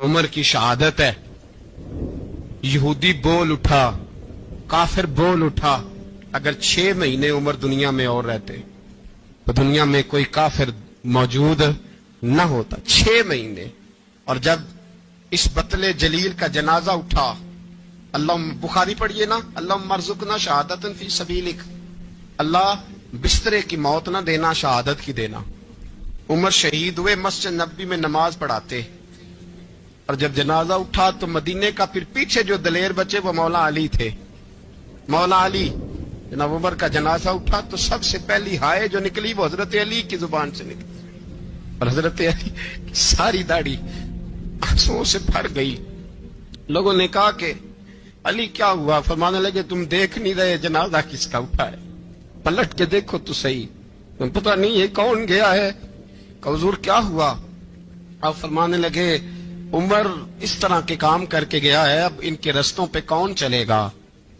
उमर की शहादत है। यहूदी बोल उठा, काफिर बोल उठा, अगर 6 महीने उमर दुनिया में और रहते तो दुनिया में कोई काफिर मौजूद न होता। 6 महीने। और जब इस बतले जलील का जनाजा उठा, अल्लाह, बुखारी पढ़िए ना, अल्लाह मरजुकना शहादतन फी सबीलिक, अल्लाह बिस्तरे की मौत ना देना, शहादत की देना। उमर शहीद हुए, मस्जिद नबी में नमाज पढ़ाते। और जब जनाजा उठा तो मदीने का फिर पीछे जो दलेर बचे वो मौला अली थे। मौला अली, जनाब उमर का जनाजा उठा तो सबसे पहली हाय जो निकली वो हजरत अली की जुबान से निकली। और हजरत अली की सारी दाढ़ी आंसुओं से भर गई। लोगों ने कहा कि अली क्या हुआ? फरमाने लगे, तुम देख नहीं रहे जनाजा किसका उठा है? पलट के देखो तो सही, तुम पता नहीं ये कौन गया है? हुजूर क्या हुआ? अब फरमाने लगे, उमर इस तरह के काम करके गया है, अब इनके रस्तों पे कौन चलेगा?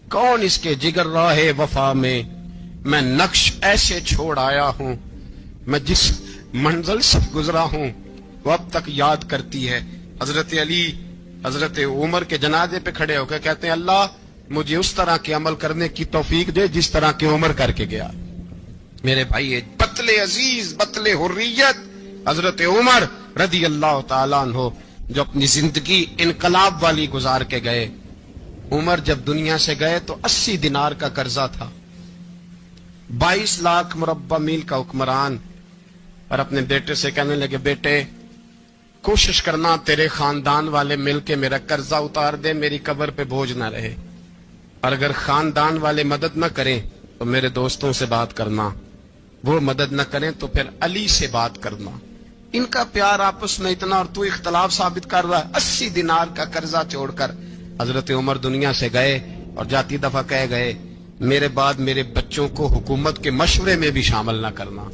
कौन इसके जिगर राहे वफा में? मैं नक्श ऐसे छोड़ आया हूं, मैं जिस मंजिल से गुजरा हूं वो अब तक याद करती है। हजरत अली हजरत उमर के जनाजे पे खड़े होकर कहते हैं, अल्लाह मुझे उस तरह के अमल करने की तौफीक दे जिस तरह के उमर करके गया। मेरे भाई, बतले अजीज, बतले हुर्रियत हजरत उमर रदी अल्लाह ताला अन्हो, जो अपनी जिंदगी इनकलाब वाली गुजार के गए। उमर जब दुनिया से गए तो 80 दिनार का कर्जा था। 22 लाख मुरब्बा मील का हुक्मरान। और अपने बेटे से कहने लगे, बेटे कोशिश करना तेरे खानदान वाले मिलके मेरा कर्जा उतार दे, मेरी कब्र पे बोझ ना रहे। और अगर खानदान वाले मदद न करें तो मेरे दोस्तों से बात करना, वो मदद न करें तो फिर अली से बात करना। इनका प्यार आपस में इतना, और तू इख्तलाफ साबित कर रहा है। 80 दिनार का कर्जा छोड़कर हजरत उमर दुनिया से गए और जाती दफा कह गए, मेरे बाद मेरे बच्चों को हुकूमत के मशवरे में भी शामिल ना करना,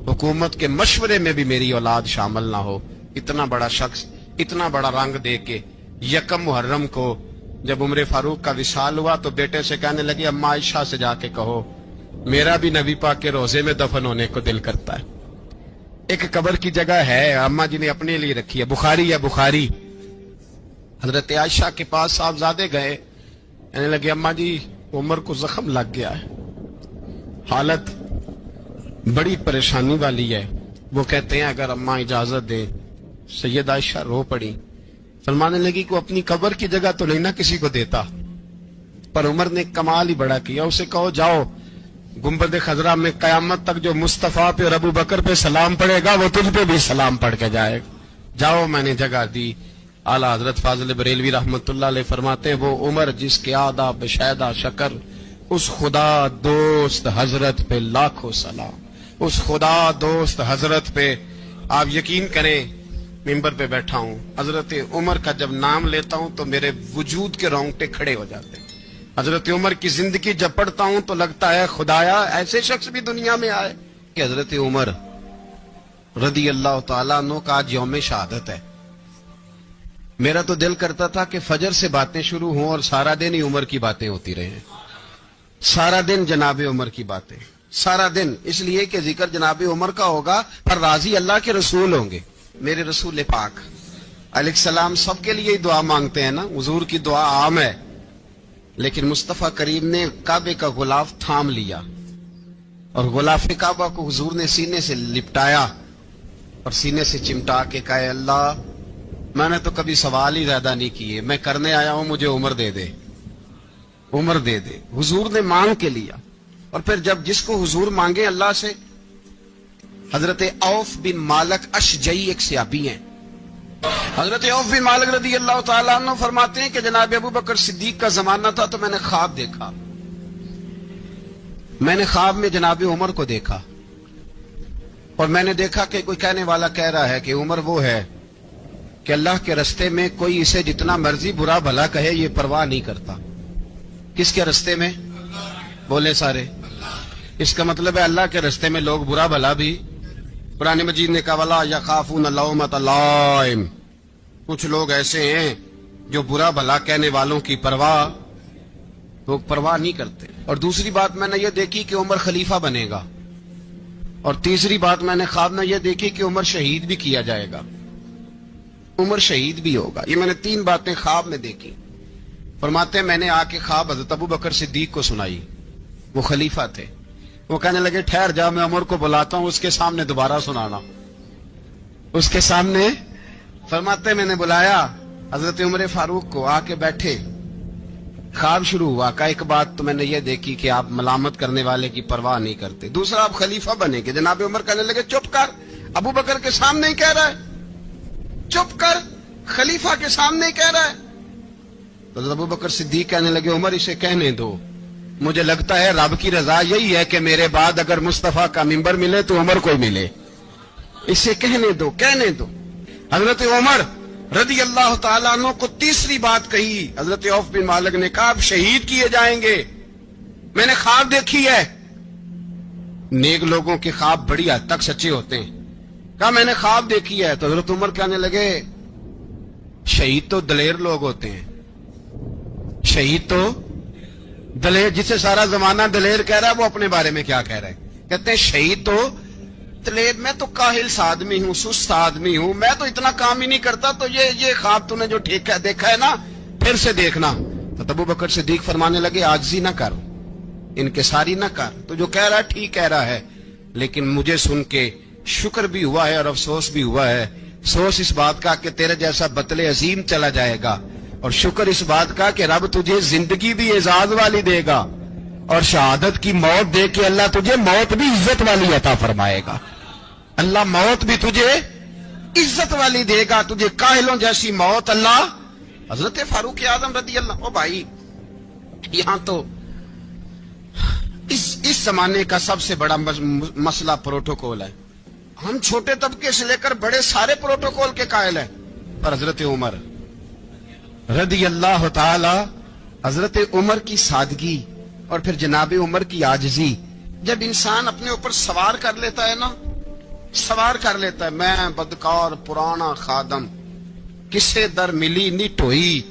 हुकूमत के मशवरे में भी मेरी औलाद शामिल ना हो। इतना बड़ा शख्स इतना बड़ा रंग दे के यकम मुहर्रम को जब उमर फारूक का विशाल हुआ तो बेटे से कहने लगे, अम्मा आयशा से जाके कहो मेरा भी नबी पाक के रोजे में दफन होने को दिल करता है। एक कब्र की जगह है, अम्मा जी ने अपने लिए रखी है, बुखारी है बुखारी। हजरत आयशा के पास साहबजादे गए, कहने लगे, अम्मा जी उमर को जख्म लग गया है, हालत बड़ी परेशानी वाली है। वो कहते हैं, अगर अम्मा इजाजत दे। सैयद आयशा रो पड़ी, फरमाने लगी को अपनी कब्र की जगह तो नहीं ना किसी को देता। पर उमर ने कमाल ही बड़ा किया, उसे कहो जाओ गुंबद खजरा में कयामत तक जो मुस्तफा पे और अबू बकर पे सलाम पड़ेगा वो तुझ पे भी सलाम पढ़ के जाएगा। जाओ, मैंने जगह दी। आला हजरत फाजिल बरेलवी रहमतुल्लाह अलैह फरमाते हैं, वो उमर जिसके आदा बेशायदा शकर, उस खुदा दोस्त हजरत पे लाखों सलाम। उस खुदा दोस्त हजरत पे आप यकीन करें, मिंबर पे बैठा हूं, हजरत उमर का जब नाम लेता हूं तो मेरे वजूद के रोंगटे खड़े हो जाते हैं। हजरत उमर की जिंदगी जब पढ़ता हूं तो लगता है, खुदाया ऐसे शख्स भी दुनिया में आए। कि हजरत उमर रदी अल्लाह ताला अन्हु का आज यौम शहादत है। मेरा तो दिल करता था कि फजर से बातें शुरू हों और सारा दिन ही उमर की बातें होती रहे, सारा दिन जनाबे उमर की बातें, सारा दिन। इसलिए कि जिक्र जनाबे उमर का होगा पर राजी अल्लाह के रसूल होंगे। मेरे रसूल पाक अलैहिस्सलाम सबके लिए ही दुआ मांगते हैं ना, हुजूर की दुआ आम है। लेकिन मुस्तफा करीम ने काबे का गुलाफ थाम लिया और गुलाफ काबा को हुजूर ने सीने से लिपटाया और सीने से चिमटा के कहा, अल्लाह मैंने तो कभी सवाल ही ज्यादा नहीं किए, मैं करने आया हूं, मुझे उम्र दे दे, उम्र दे दे। हुजूर ने मांग के लिया। और फिर जब जिसको हुजूर मांगे अल्लाह से, हजरत औफ बिन मालिक अशजई एक सहाबी हैं। हजरत औफ बिन मालिक रदी अल्लाह ताला अन्हु फरमाते हैं कि जनाब अबू बकर सिद्दीक का जमाना था तो मैंने ख्वाब देखा, मैंने ख्वाब में जनाब उमर को देखा और मैंने देखा कि कोई कहने वाला कह रहा है कि उमर वो है कि अल्लाह के रस्ते में कोई इसे जितना मर्जी बुरा भला कहे ये परवाह नहीं करता। किसके रस्ते में? बोले सारे। इसका मतलब है अल्लाह के रस्ते में लोग बुरा भला भी। कुरान मजीद ने कहा, वला यखाफून लौमत लाइम, कुछ लोग ऐसे हैं जो बुरा भला कहने वालों की परवाह नहीं करते। और दूसरी बात मैंने ये देखी कि उमर खलीफा बनेगा। और तीसरी बात मैंने ख्वाब में ये देखी कि उमर शहीद भी किया जाएगा। عمر شہید بھی ہوگا. یہ میں نے 3 باتیں خواب میں دیکھی. فرماتے ہیں میں نے آ کے خواب حضرت ابو بکر صدیق کو سنائی. وہ خلیفہ تھے. وہ کہنے لگے ٹھہر جا, میں عمر کو بلاتا ہوں, اس کے سامنے دوبارہ سنانا. اس کے سامنے فرماتے میں نے بلایا حضرت عمر فاروق کو, آ کے بیٹھے. خواب شروع ہوا. کا ایک بات تو میں نے یہ دیکھی کہ آپ ملامت کرنے والے کی پرواہ نہیں کرتے. دوسرا آپ خلیفہ بنے کہ جناب عمر کہنے لگے چپ کر, ابو بکر کے سامنے ہی کہہ رہا ہے, چپ کر, خلیفہ کے سامنے ہی کہہ رہا ہے. تو حضرت ابو بکر صدیق کہنے لگے عمر اسے کہنے دو, مجھے لگتا ہے رب کی رضا یہی ہے کہ میرے بعد اگر مصطفیٰ کا منبر ملے تو عمر کو ملے, اسے کہنے دو, کہنے دو. حضرت عمر رضی اللہ تعالیٰ عنہ کو تیسری بات کہی. حضرت عوف بن مالک نے کہا آپ شہید کیے جائیں گے, میں نے خواب دیکھی ہے. نیک لوگوں کے خواب بڑی حد تک سچے ہوتے ہیں. کہا میں نے خواب دیکھی ہے. تو حضرت عمر کہنے لگے شہید تو دلیر لوگ ہوتے ہیں, شہید تو دلیر, جسے سارا زمانہ دلیر کہہ رہا ہے وہ اپنے بارے میں کیا کہہ رہا ہے؟ کہتے ہیں شہید تو دلیر, میں تو کاہل سا آدمی ہوں, سست آدمی ہوں, میں تو اتنا کام ہی نہیں کرتا. تو یہ خواب تو نے جو دیکھا ہے نا پھر سے دیکھنا. تو ابو بکر صدیق فرمانے لگے عاجزی نہ کر, انکساری نہ کر, تو جو کہہ رہا ہے ٹھیک کہہ رہا ہے, لیکن مجھے سن کے شکر بھی ہوا ہے اور افسوس بھی ہوا ہے. افسوس اس بات کا کہ تیرے جیسا بطل عظیم چلا جائے گا, اور شکر اس بات کا کہ رب تجھے زندگی بھی اعزاز والی دے گا, اور شہادت کی موت دے کے اللہ تجھے موت بھی عزت والی عطا فرمائے گا. اللہ موت بھی تجھے عزت والی دے گا, تجھے کاہلوں جیسی موت اللہ. حضرت فاروق اعظم رضی اللہ, او بھائی یہاں تو اس زمانے کا سب سے بڑا مسئلہ پروٹوکول ہے. ہم چھوٹے طبقے سے لے کر بڑے سارے پروٹوکول کے قائل ہیں, پر حضرت عمر رضی اللہ تعالی, حضرت عمر کی سادگی اور پھر جناب عمر کی عاجزی, جب انسان اپنے اوپر سوار کر لیتا ہے نا, سوار کر لیتا ہے, میں بدکار پرانا خادم, کسے در ملی نی ٹوئی,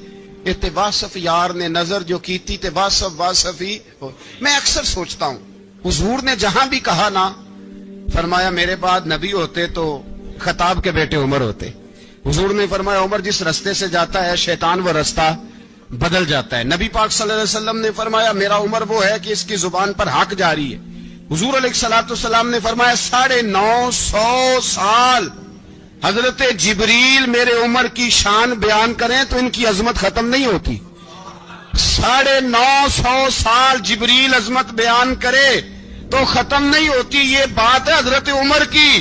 تے واصف یار نے نظر جو کی تھی تے واصف ہی. میں اکثر سوچتا ہوں حضور نے جہاں بھی کہا نا, فرمایا میرے بعد نبی ہوتے تو خطاب کے بیٹے عمر ہوتے. حضور نے فرمایا عمر جس رستے سے جاتا ہے شیطان وہ رستہ بدل جاتا ہے. نبی پاک صلی اللہ علیہ وسلم نے فرمایا میرا عمر وہ ہے کہ اس کی زبان پر حق جاری ہے. حضور علیہ الصلوۃ والسلام نے فرمایا 950 سال حضرت جبریل میرے عمر کی شان بیان کریں تو ان کی عظمت ختم نہیں ہوتی. 950 سال جبریل عظمت بیان کرے تو ختم نہیں ہوتی. یہ بات ہے حضرت عمر کی,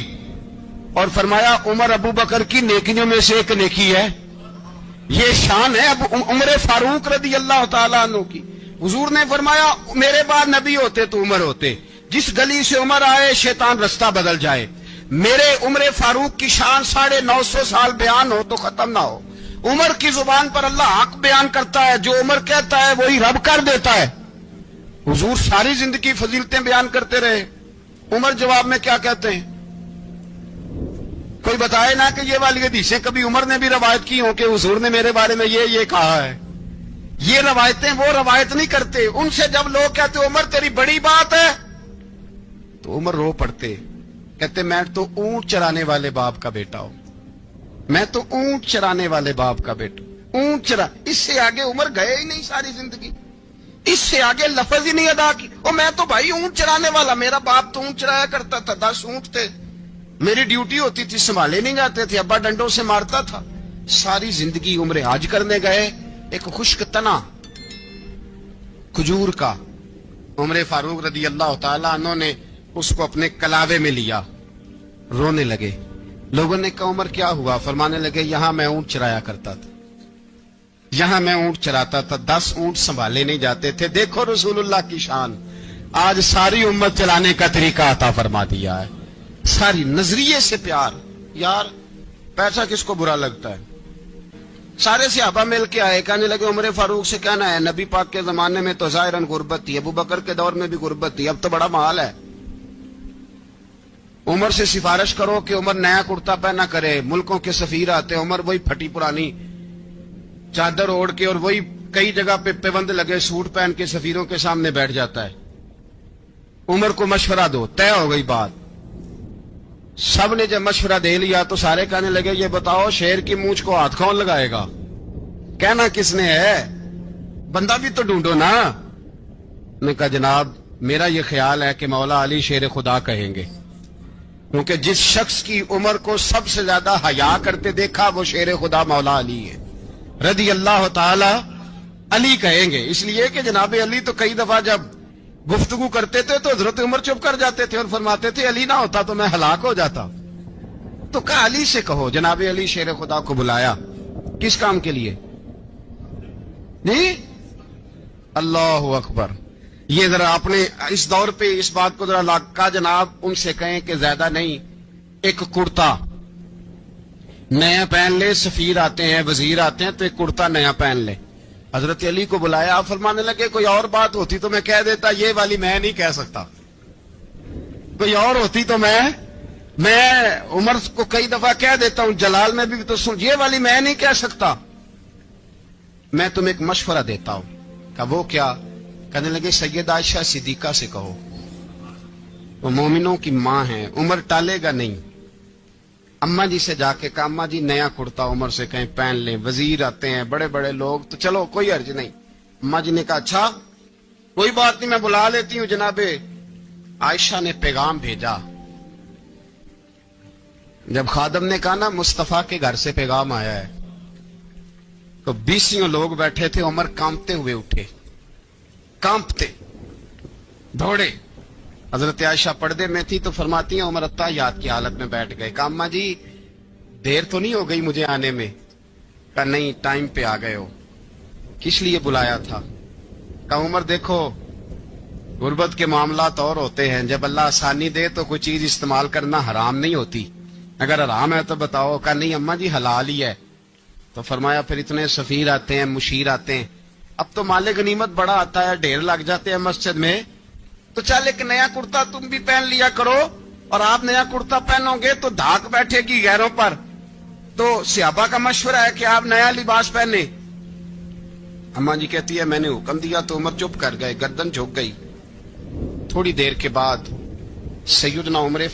اور فرمایا عمر ابو بکر کی نیکیوں میں سے ایک نیکی ہے. یہ شان ہے عمر فاروق رضی اللہ تعالیٰ عنہ کی. حضور نے فرمایا میرے بعد نبی ہوتے تو عمر ہوتے, جس گلی سے عمر آئے شیطان رستہ بدل جائے. میرے عمر فاروق کی شان 950 سال بیان ہو تو ختم نہ ہو. عمر کی زبان پر اللہ حق بیان کرتا ہے, جو عمر کہتا ہے وہی رب کر دیتا ہے. حضور ساری زندگی فضیلتیں بیان کرتے رہے, عمر جواب میں کیا کہتے ہیں؟ کوئی بتائے نا کہ یہ والی حدیثیں کبھی عمر نے بھی روایت کی ہوں کہ حضور نے میرے بارے میں یہ کہا ہے. یہ روایتیں وہ روایت نہیں کرتے. ان سے جب لوگ کہتے عمر تیری بڑی بات ہے تو عمر رو پڑتے, کہتے میں تو اونٹ چرانے والے باپ کا بیٹا ہوں, میں تو اونٹ چرانے والے باپ کا بیٹا, اونٹ چرا. اس سے آگے عمر گئے ہی نہیں ساری زندگی, اس سے آگے لفظ ہی نہیں ادا کی. اور میں تو بھائی اونٹ چرانے والا, میرا باپ تو اونٹ چرایا کرتا تھا, 10 اونٹ تھے, میری ڈیوٹی ہوتی تھی, سنبھالے نہیں جاتے تھے, ابا ڈنڈوں سے مارتا تھا. ساری زندگی عمر حج کرنے گئے, ایک خشک تنا کھجور کا عمر فاروق رضی اللہ تعالیٰ عنہ نے اس کو اپنے کلاوے میں لیا, رونے لگے. لوگوں نے کہا عمر کیا ہوا؟ فرمانے لگے یہاں میں اونٹ چرایا کرتا تھا, یہاں میں اونٹ چراتا تھا, 10 اونٹ سنبھالے نہیں جاتے تھے. دیکھو رسول اللہ کی شان, آج ساری امت چلانے کا طریقہ عطا فرما دیا ہے. ساری نظریے سے پیار. یار پیسہ کس کو برا لگتا ہے؟ سارے صحابہ مل کے آئے, کہنے لگے عمر فاروق سے کہنا ہے نبی پاک کے زمانے میں تو ظاہراً غربت تھی, ابو بکر کے دور میں بھی غربت تھی, اب تو بڑا مال ہے. عمر سے سفارش کرو کہ عمر نیا کرتا پہنا کرے. ملکوں کے سفیر آتے, عمر وہی پھٹی پرانی چادر اوڑھ کے اور وہی کئی جگہ پہ پیوند لگے سوٹ پہن کے سفیروں کے سامنے بیٹھ جاتا ہے. عمر کو مشورہ دو, طے ہو گئی بات. सब ने जब मशवरा दे लिया तो सारे कहने लगे ये बताओ शेर की मूंछ को हाथ कौन लगाएगा, कहना किसने है, बंदा भी तो ढूंढो ना। ने कहा जनाब मेरा ये ख्याल है कि मौला अली शेर खुदा कहेंगे, क्योंकि जिस शख्स की उम्र को सबसे ज्यादा हया करते देखा वो शेर खुदा मौला अली है, रदी अल्लाह ताला अली कहेंगे। इसलिए कि जनाब अली तो कई दफा जब गुफ्तगू करते थे तो हजरत उमर चुप कर जाते थे और फरमाते थे अली ना होता तो मैं हलाक हो जाता। तो कहा अली से कहो। जनाब अली शेर खुदा को बुलाया, किस काम के लिए? नहीं, अल्लाह अकबर। ये जरा आपने इस दौर पे इस बात को जरा लाका जनाब उनसे कहें कि ज्यादा नहीं, एक कुर्ता नया पहन ले, सफीर आते हैं वजीर आते हैं तो एक कुर्ता नया पहन ले। हजरत अली को बुलाया, आप फरमाने लगे कोई और बात होती तो मैं कह देता, ये वाली मैं नहीं कह सकता, कोई और होती तो मैं उमर को कई दफा कह देता हूं, जलाल में भी तो सुन, ये वाली मैं नहीं कह सकता, मैं तुम्हें एक मशवरा देता हूं। कहा वो क्या? कहने लगे सैयद आयशा सिद्दीका से कहो, वो मोमिनों की मां है, उमर टालेगा नहीं। अम्मा जी से जाके कहा अम्मा जी नया कुर्ता उमर से कहीं पहन लें, वजीर आते हैं बड़े बड़े लोग, तो चलो कोई अर्ज नहीं। अम्मा जी ने कहा अच्छा कोई बात नहीं मैं बुला लेती हूं। जनाबे आयशा ने पैगाम भेजा। जब खादम ने कहा ना मुस्तफा के घर से पैगाम आया है, तो 20 लोग बैठे थे, उमर कांपते हुए उठे, कांपते दौड़े। हजरत आयशा पर्दे में थी तो फरमाती हैं उमर अत्ताहियात की हालत में बैठ गए। कहा अम्मा जी देर तो नहीं हो गई मुझे आने में? कहा नहीं टाइम पे आ गए हो। किस लिए बुलाया था? कहा उमर देखो गुर्बत के मामलात और होते हैं, जब अल्लाह आसानी दे तो कोई चीज इस्तेमाल करना हराम नहीं होती, अगर हराम है तो बताओ। कहा नहीं अम्मा जी हलाल ही है। तो फरमाया फिर इतने सफीर आते हैं, मुशीर आते हैं, अब तो माले गनीमत बड़ा आता है, ढेर लग जाते हैं मस्जिद में, तो चल एक नया कुर्ता तुम भी पहन लिया करो, और आप नया कुर्ता पहनोगे तो धाक बैठेगी गैरों पर। तो सियाबा का मशवरा है कि आप नया लिबास पहने। अम्मा जी कहती है मैंने हुक्म दिया तो उमर चुप कर गए, गर्दन झुक गई। थोड़ी देर के बाद सैयदना उमर